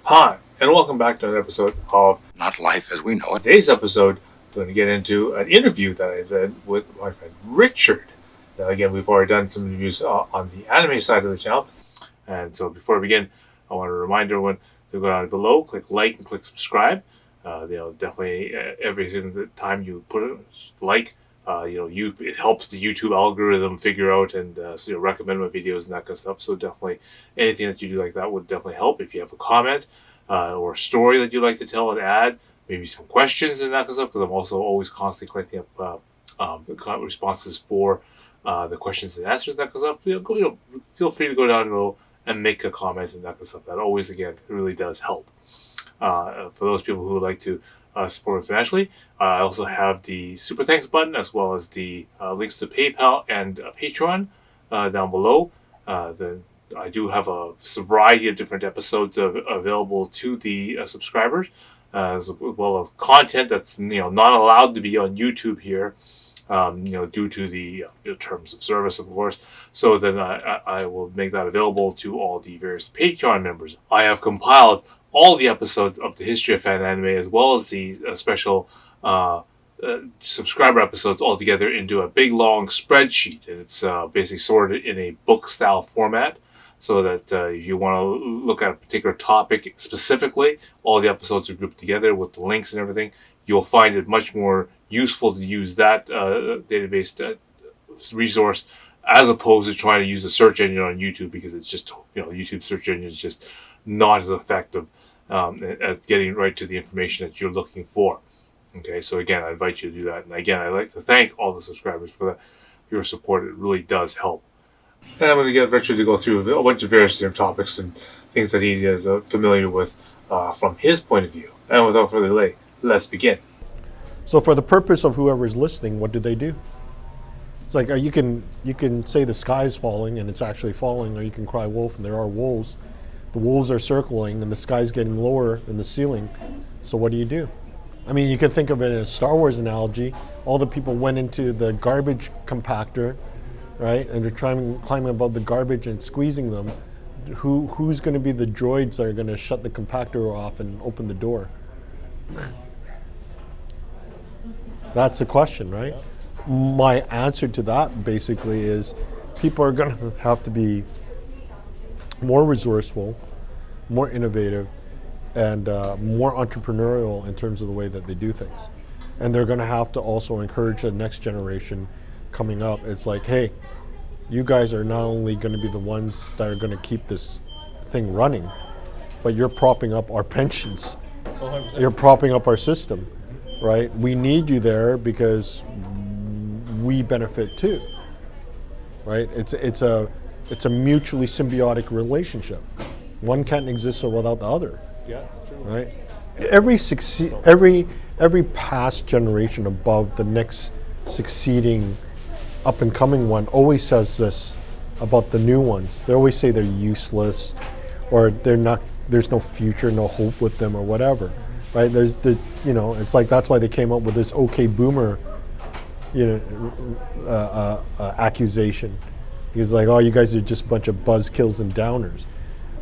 Hi, and welcome back to another episode of Not life as we know it. today's episode. I'm going to get into an interview that I did with my friend Richard. Now, again, we've already done some interviews on the anime side of the channel, and so before we begin, I want to remind everyone to go down below, click like, and click subscribe. Definitely every single time you put a like, it helps the YouTube algorithm figure out and recommend my videos and that kind of stuff. So definitely anything that you do like that would definitely help. If you have a comment or a story that you'd like to tell and add, maybe some questions and that kind of stuff, because I'm also always constantly collecting up responses for the questions and answers and that kind of stuff. Feel free to go down below and make a comment and that kind of stuff. That always, again, really does help. For those people who would like to support me financially, I also have the Super Thanks button as well as the links to PayPal and Patreon down below. I do have a variety of different episodes available to the subscribers, as well as content that's not allowed to be on YouTube here. Due to the terms of service, of course. So then I will make that available to all the various Patreon members. I have compiled all the episodes of the History of Fan Anime, as well as the special subscriber episodes, all together into a big long spreadsheet, and it's basically sorted in a book style format. So that if you want to look at a particular topic specifically, all the episodes are grouped together with the links and everything. You'll find it much more useful to use that database resource as opposed to trying to use a search engine on YouTube, because it's just, YouTube search engine is just not as effective as getting right to the information that you're looking for. Okay, so again, I invite you to do that. And again, I'd like to thank all the subscribers for that. Your support, it really does help. And I'm going to get Richard to go through a bunch of various different topics and things that he is familiar with from his point of view. And without further delay, let's begin. So for the purpose of whoever's listening, what do they do? It's like you can say the sky's falling and it's actually falling, or you can cry wolf and there are wolves. The wolves are circling and the sky's getting lower than the ceiling. So what do? I mean, you can think of it in a Star Wars analogy. All the people went into the garbage compactor, right? And they're climbing above the garbage and squeezing them. Who's going to be the droids that are going to shut the compactor off and open the door? That's the question, right? My answer to that basically is people are going to have to be more resourceful, more innovative, and more entrepreneurial in terms of the way that they do things. And they're going to have to also encourage the next generation coming up. It's like, hey, you guys are not only going to be the ones that are going to keep this thing running, but you're propping up our pensions. 100%. You're propping up our system. Right, we need you there because we benefit too. Right, it's a mutually symbiotic relationship. One can't exist without the other. Yeah, true. Right, every past generation above the next succeeding up and coming one always says this about the new ones. They always say they're useless, or they're not. There's no future, no hope with them, or whatever. Right, there's it's like that's why they came up with this OK Boomer, accusation. He's like, oh, you guys are just a bunch of buzzkills and downers.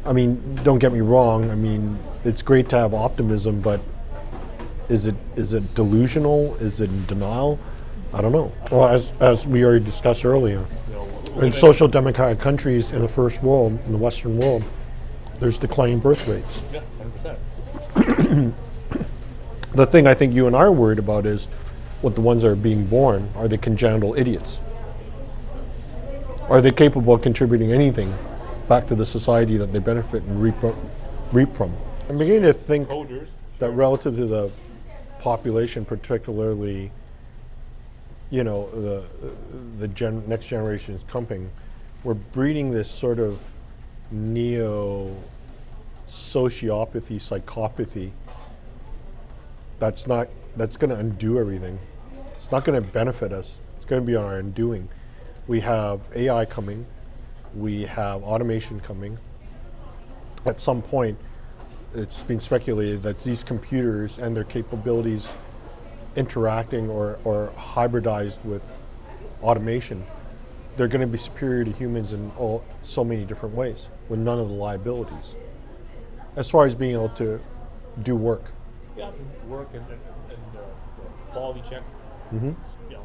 I mean, don't get me wrong. I mean, it's great to have optimism, but is it delusional? Is it in denial? I don't know. Well, as we already discussed earlier, in social democratic countries in the first world, in the Western world, there's declining birth rates. Yeah, 100%. The thing I think you and I are worried about is what the ones that are being born, are they congenital idiots? Are they capable of contributing anything back to the society that they benefit and reap from? I'm beginning to think that relative to the population, particularly, the next generation is coming, we're breeding this sort of neo-sociopathy, psychopathy that's going to undo everything. It's not going to benefit us. It's going to be on our undoing. We have AI coming. We have automation coming. At some point, it's been speculated that these computers and their capabilities interacting or hybridized with automation, they're going to be superior to humans in so many different ways with none of the liabilities. as far as being able to do work. Yeah, work and quality check. Mm-hmm. You know,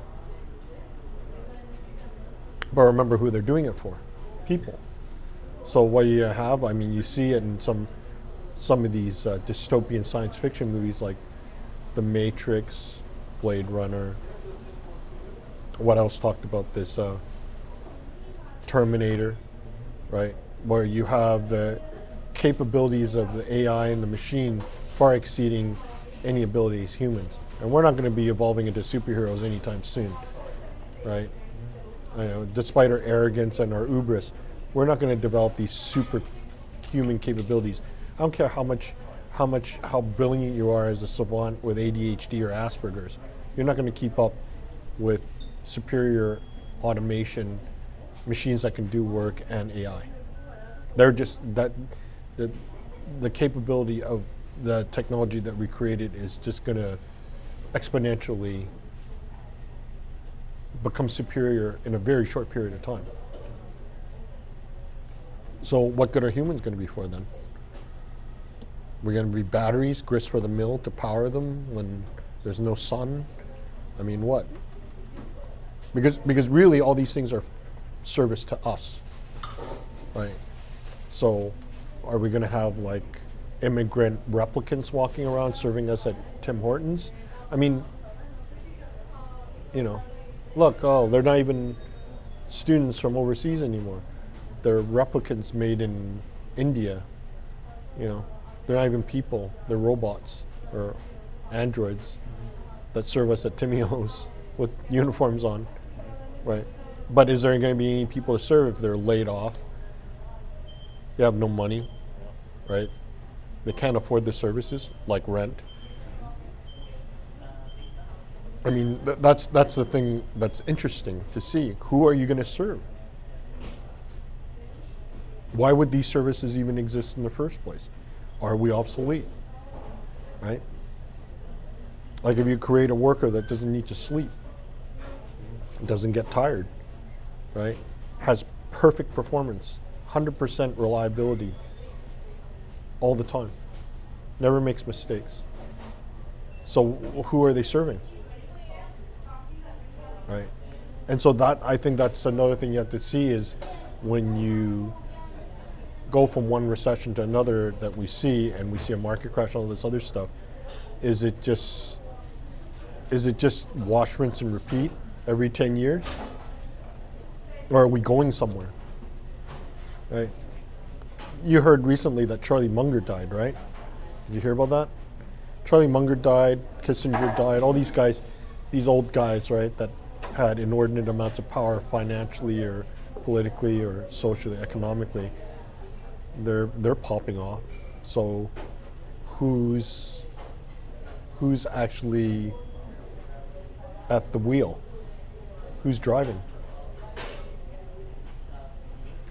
But remember who they're doing it for, people. So what you have, I mean, you see it in some of these dystopian science fiction movies like The Matrix, Blade Runner. What else talked about this? Terminator, right? Where you have the capabilities of the AI and the machine far exceeding any abilities humans. And we're not going to be evolving into superheroes anytime soon, right? I know, despite our arrogance and our hubris, we're not going to develop these superhuman capabilities. I don't care how brilliant you are as a savant with ADHD or Asperger's. You're not going to keep up with superior automation, machines that can do work, and AI. They're just that the capability of the technology that we created is just going to exponentially become superior in a very short period of time. So what good are humans going to be for then? We're going to be batteries, grist for the mill to power them when there's no sun? I mean, what? Because really all these things are service to us, right? So are we going to have like immigrant replicants walking around serving us at Tim Hortons? I mean, you know, look, oh, they're not even students from overseas anymore. They're replicants made in India. You know, they're not even people. They're robots or androids that serve us at Timio's with uniforms on, right? But is there going to be any people to serve if they're laid off? They have no money, right? They can't afford the services like rent. I mean, that's the thing that's interesting to see. Who are you going to serve? Why would these services even exist in the first place? Are we obsolete, right? Like if you create a worker that doesn't need to sleep, doesn't get tired, right? Has perfect performance, 100% reliability all the time, never makes mistakes. So who are they serving? Right? And so that, I think that's another thing you have to see is when you go from one recession to another that we see, and we see a market crash, all this other stuff, is it just wash, rinse, and repeat every 10 years? Or are we going somewhere? Right? You heard recently that Charlie Munger died, right? Did you hear about that? Charlie Munger died, Kissinger died, all these guys, these old guys, right, that had inordinate amounts of power financially or politically or socially, economically, they're popping off. So who's actually at the wheel? Who's driving?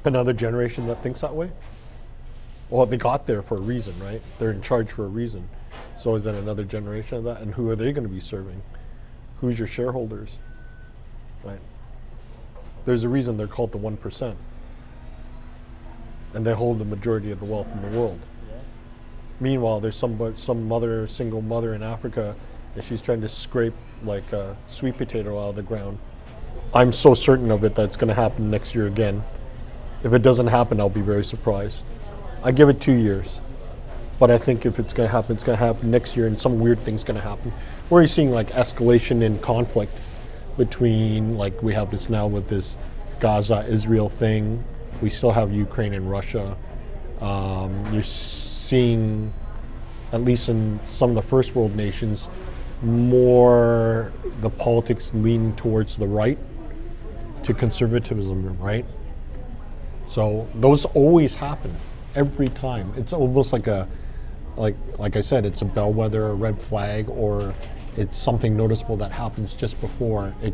Another generation that thinks that way? Well, they got there for a reason, right? They're in charge for a reason. So is that another generation of that? And who are they going to be serving? Who's your shareholders? Right? There's a reason they're called the 1%. And they hold the majority of the wealth in the world. yeah. Meanwhile, there's some single mother in Africa, and she's trying to scrape like a sweet potato out of the ground. I'm so certain of it that it's going to happen next year again. If it doesn't happen, I'll be very surprised. I give it 2 years. But I think if it's going to happen, it's going to happen next year, and some weird thing's going to happen. We're seeing like escalation in conflict between, like we have this now with this Gaza-Israel thing. We still have Ukraine and Russia. You're seeing, at least in some of the first world nations, more the politics leaning towards the right to conservatism, right? So those always happen every time. It's almost like like I said, it's a bellwether, a red flag, or it's something noticeable that happens just before the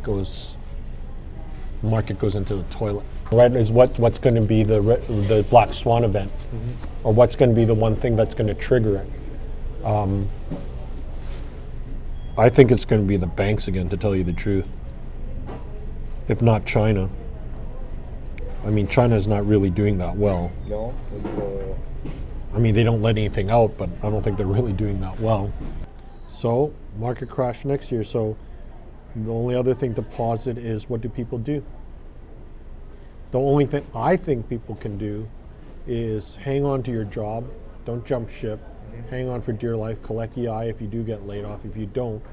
market goes into the toilet. Right, is what's going to be the black swan event, or what's going to be the one thing that's going to trigger it. I think it's going to be the banks again, to tell you the truth. If not China. I mean, China's not really doing that well. No, I mean, they don't let anything out, but I don't think they're really doing that well. So, market crash next year. So, the only other thing to posit is, what do people do? The only thing I think people can do is hang on to your job, don't jump ship, hang on for dear life, collect EI if you do get laid off. If you don't,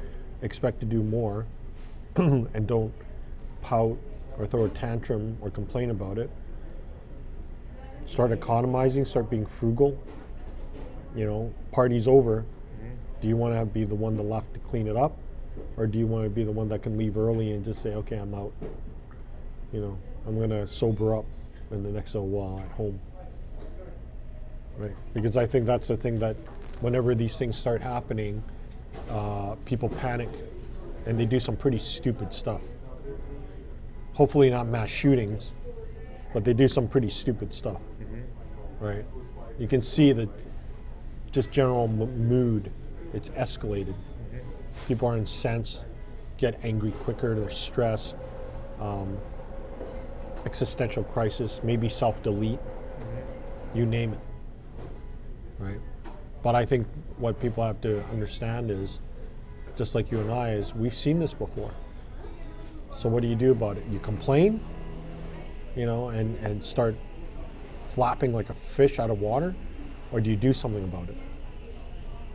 expect to do more, and don't pout or throw a tantrum or complain about it. Start economizing, start being frugal. You know, party's over. Do you want to be the one that left to clean it up? Or do you want to be the one that can leave early and just say, okay, I'm out. You know, I'm going to sober up in the next little while at home. Right? Because I think that's the thing, that whenever these things start happening, people panic and they do some pretty stupid stuff. Hopefully not mass shootings, but they do some pretty stupid stuff. Right? You can see that just general mood, it's escalated. People are incensed, get angry quicker, they're stressed, existential crisis, maybe self-delete, you name it, right? But I think what people have to understand is, just like you and I, is we've seen this before. So what do you do about it? You complain, you know, and start flapping like a fish out of water, or do you do something about it?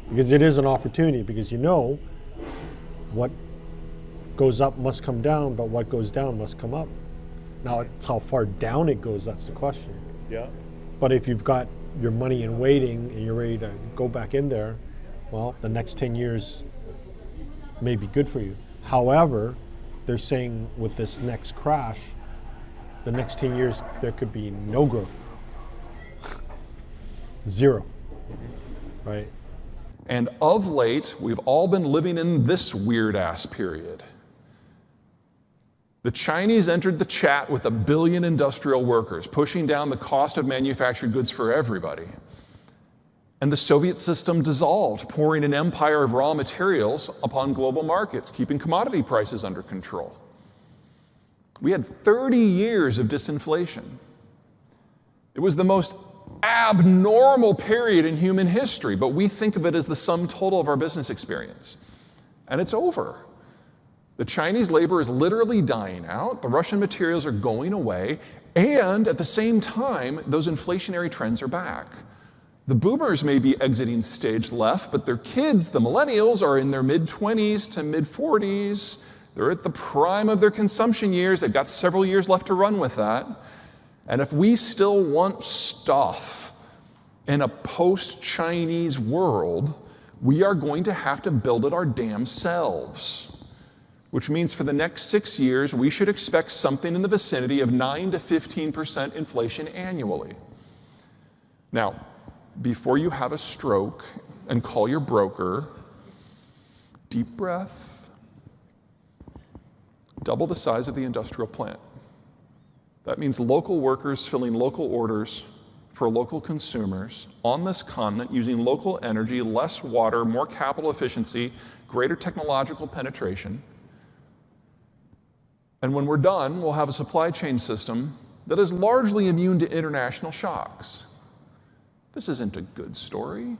Because it is an opportunity, because you know what goes up must come down, but what goes down must come up. Now, it's how far down it goes, that's the question. Yeah. But if you've got your money in waiting and you're ready to go back in there, well, the next 10 years may be good for you. However, they're saying with this next crash, the next 10 years, there could be no growth. Zero, right? And of late, we've all been living in this weird-ass period. The Chinese entered the chat with 1 billion industrial workers, pushing down the cost of manufactured goods for everybody. And the Soviet system dissolved, pouring an empire of raw materials upon global markets, keeping commodity prices under control. We had 30 years of disinflation. It was the most abnormal period in human history, but we think of it as the sum total of our business experience. And it's over. The Chinese labor is literally dying out, the Russian materials are going away, and at the same time, those inflationary trends are back. The boomers may be exiting stage left, but their kids, the millennials, are in their mid-20s to mid-40s. They're at the prime of their consumption years. They've got several years left to run with that. And if we still want stuff in a post-Chinese world, we are going to have to build it our damn selves. Which means for the next 6 years, we should expect something in the vicinity of 9 to 15% inflation annually. Now, before you have a stroke and call your broker, deep breath, double the size of the industrial plant. That means local workers filling local orders for local consumers on this continent using local energy, less water, more capital efficiency, greater technological penetration. And when we're done, we'll have a supply chain system that is largely immune to international shocks. This isn't a good story.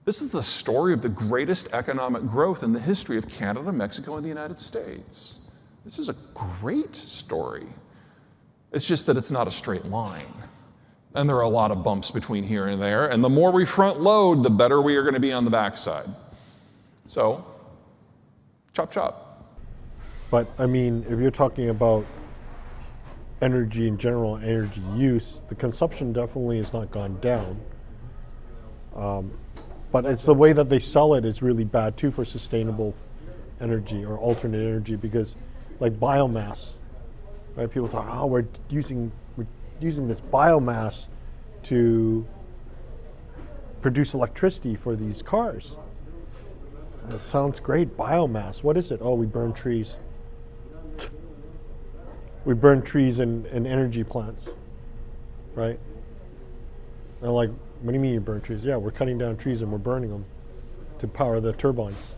This is the story of the greatest economic growth in the history of Canada, Mexico, and the United States. This is a great story. It's just that it's not a straight line. And there are a lot of bumps between here and there. And the more we front load, the better we are going to be on the backside. So, chop, chop. But I mean, if you're talking about energy in general, energy use, the consumption definitely has not gone down. But it's the way that they sell it is really bad too for sustainable energy or alternate energy, because like biomass, right? People talk, oh, we're using this biomass to produce electricity for these cars. That sounds great, biomass. What is it? Oh, we burn trees. We burn trees in energy plants, right? And like, what do you mean you burn trees? Yeah, we're cutting down trees and we're burning them to power the turbines,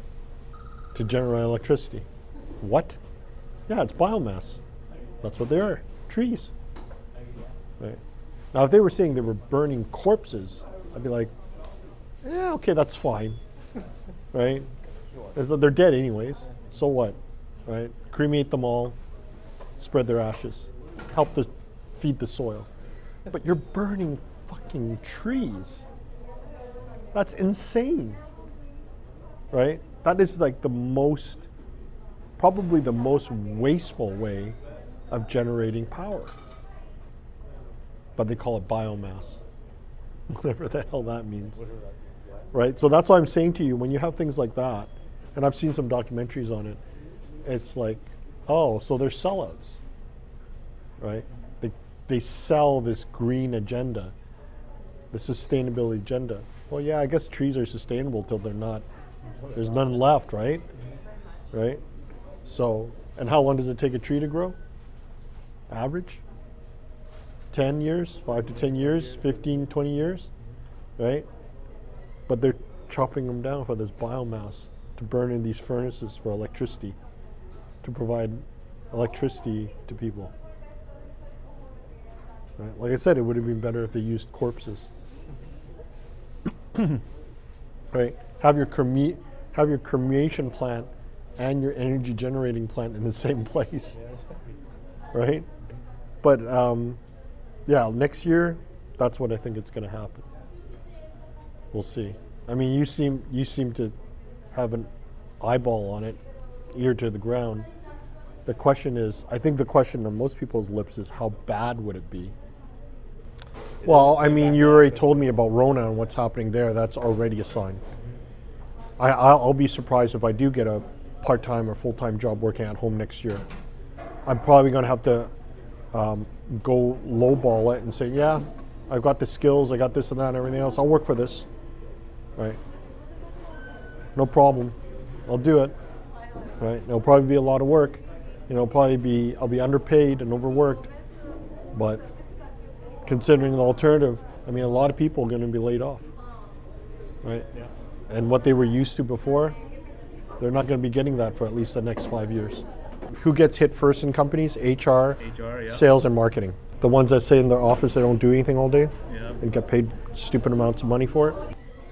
to generate electricity. What? Yeah, it's biomass. That's what they are, trees. Right. Now, if they were saying they were burning corpses, I'd be like, yeah, okay, that's fine, right? They're dead anyways. So what, right? Cremate them all, spread their ashes, help feed the soil. But you're burning fucking trees. That's insane, right? That is like probably the most wasteful way of generating power. But they call it biomass, whatever the hell that means, right? So that's why I'm saying to you, when you have things like that, and I've seen some documentaries on it, it's like, oh, so they're sellouts, right? They sell this green agenda, the sustainability agenda. Well, yeah, I guess trees are sustainable till they're not. There's none left, right? Right? So, and how long does it take a tree to grow? Average? 10 years, 5 to 10 years, 15, 20 years, right? But they're chopping them down for this biomass to burn in these furnaces for electricity, to provide electricity to people. Right? Like I said, it would have been better if they used corpses. Right? Have your cremation plant and your energy generating plant in the same place. Right? But yeah, next year, that's what I think it's going to happen. We'll see. I mean, you seem to have an eyeball on it, ear to the ground. The question is, I think the question on most people's lips is, how bad would it be? Well, I mean, you already told me about Rona and what's happening there. That's already a sign. I'll be surprised if I do get a part-time or full-time job working at home next year. I'm probably going to have to go lowball it and say, yeah, I've got the skills, I got this and that and everything else. I'll work for this, right? No problem. I'll do it, right? It'll probably be a lot of work. I'll be underpaid and overworked, but considering the alternative, I mean, a lot of people are going to be laid off, right? Yeah. And what they were used to before, they're not going to be getting that for at least the next 5 years. Who gets hit first in companies? HR, yeah. Sales, and marketing. The ones that say in their office they don't do anything all day, yeah, and get paid stupid amounts of money for it.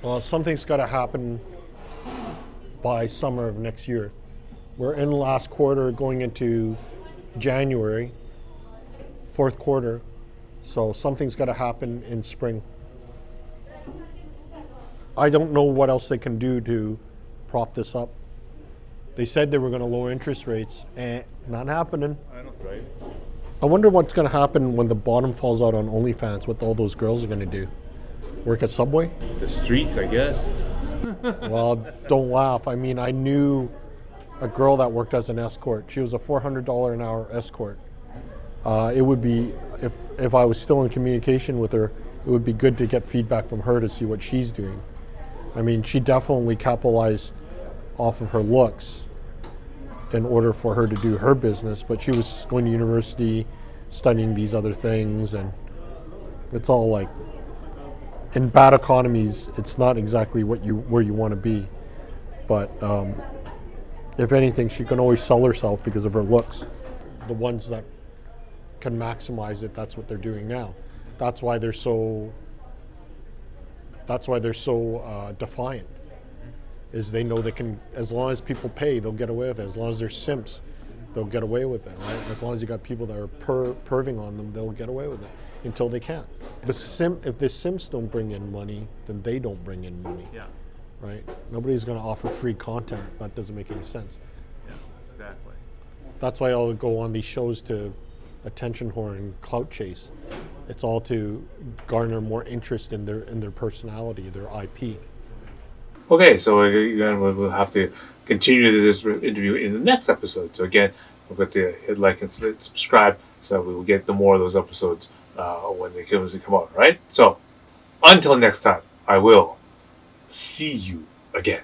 Well, something's got to happen by summer of next year. We're in the last quarter, going into January, fourth quarter. So something's got to happen in spring. I don't know what else they can do to prop this up. They said they were going to lower interest rates, and not happening. Right. I wonder what's going to happen when the bottom falls out on OnlyFans, what all those girls are going to do. Work at Subway? The streets, I guess. Well, don't laugh. I mean, I knew a girl that worked as an escort. She was a $400 an hour escort. It would be, if I was still in communication with her, it would be good to get feedback from her to see what she's doing. I mean, she definitely capitalized off of her looks in order for her to do her business, but she was going to university, studying these other things, and it's all like, in bad economies, it's not exactly where you want to be. But if anything, she can always sell herself because of her looks. The ones that can maximize it, that's what they're doing now. That's why they're so defiant. Is they know they can, as long as people pay, they'll get away with it. As long as they're simps, they'll get away with it, right? As long as you got people that are perving on them, they'll get away with it until they can't. If the simps don't bring in money, then they don't bring in money. Yeah. Right? Nobody's going to offer free content. That doesn't make any sense. Yeah, exactly. That's why I'll go on these shows to attention whore and clout chase. It's all to garner more interest in their personality, their IP. Okay, so again, we'll have to continue this interview in the next episode. So again, we've got to hit like and subscribe so we will get the more of those episodes when they come out, right? So until next time, I will see you again.